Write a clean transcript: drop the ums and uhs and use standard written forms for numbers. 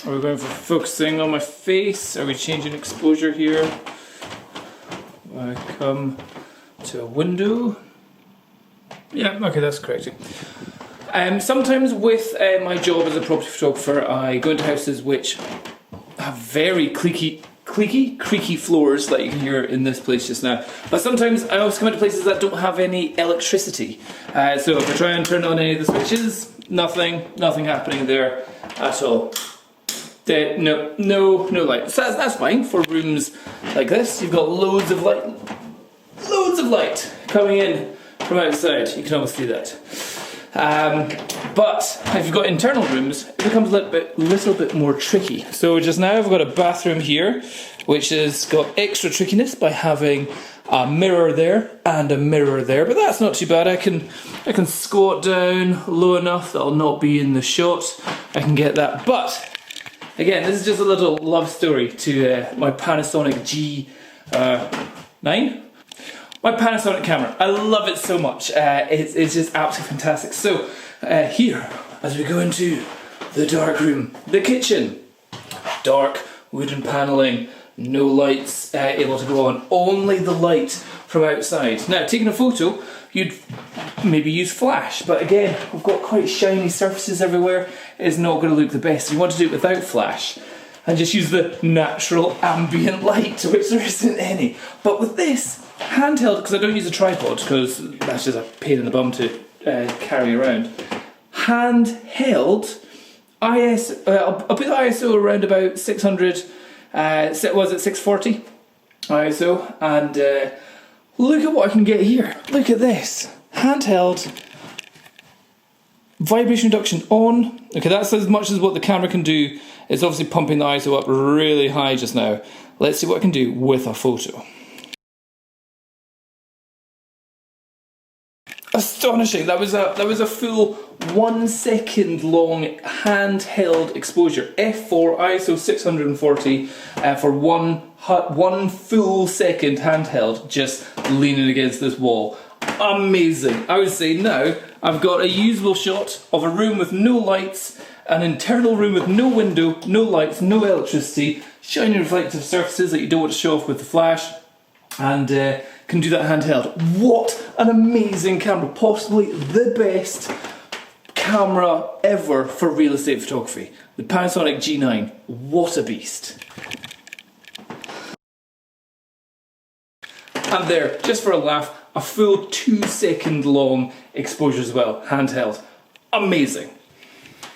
Are we going for focusing on my face? Are we changing exposure here? I come to a window. Yeah, okay, that's correct. Sometimes with my job as a property photographer, I go into houses which have very creaky floors, like you can hear in this place just now. But sometimes I also come into places that don't have any electricity. So if I try and turn on any of the switches, nothing happening there at all. No light. So that's fine for rooms like this. You've got loads of light coming in from outside. You can almost see that. But if you've got internal rooms, it becomes a little bit more tricky. So just now I've got a bathroom here, which has got extra trickiness by having a mirror there and a mirror there. But that's not too bad. I can squat down low enough that I'll not be in the shot. I can get that. But again, this is just a little love story to my Panasonic G9. My Panasonic camera, I love it so much. It's just absolutely fantastic. So here, as we go into the dark room, the kitchen, dark wooden paneling, no lights able to go on, only the light from outside. Now, taking a photo, you'd maybe use flash, but again, we've got quite shiny surfaces everywhere. It's not going to look the best. You want to do it without flash and just use the natural ambient light, which there isn't any. But with this, handheld, because I don't use a tripod, because that's just a pain in the bum to carry around. Handheld, I'll put the ISO around about 600, was it 640 ISO, and look at what I can get here. Look at this. Handheld, vibration reduction on. Okay, that's as much as what the camera can do. It's obviously pumping the ISO up really high just now. Let's see what I can do with a photo. Astonishing! That was a full 1 second long handheld exposure. F4 ISO 640 for one full second handheld, just leaning against this wall. Amazing! I would say now I've got a usable shot of a room with no lights, an internal room with no window, no lights, no electricity, shiny reflective surfaces that you don't want to show off with the flash, and can do that handheld. What an amazing camera, possibly the best camera ever for real estate photography. The Panasonic G9, what a beast. And there, just for a laugh, a full 2 second long exposure as well, handheld. Amazing.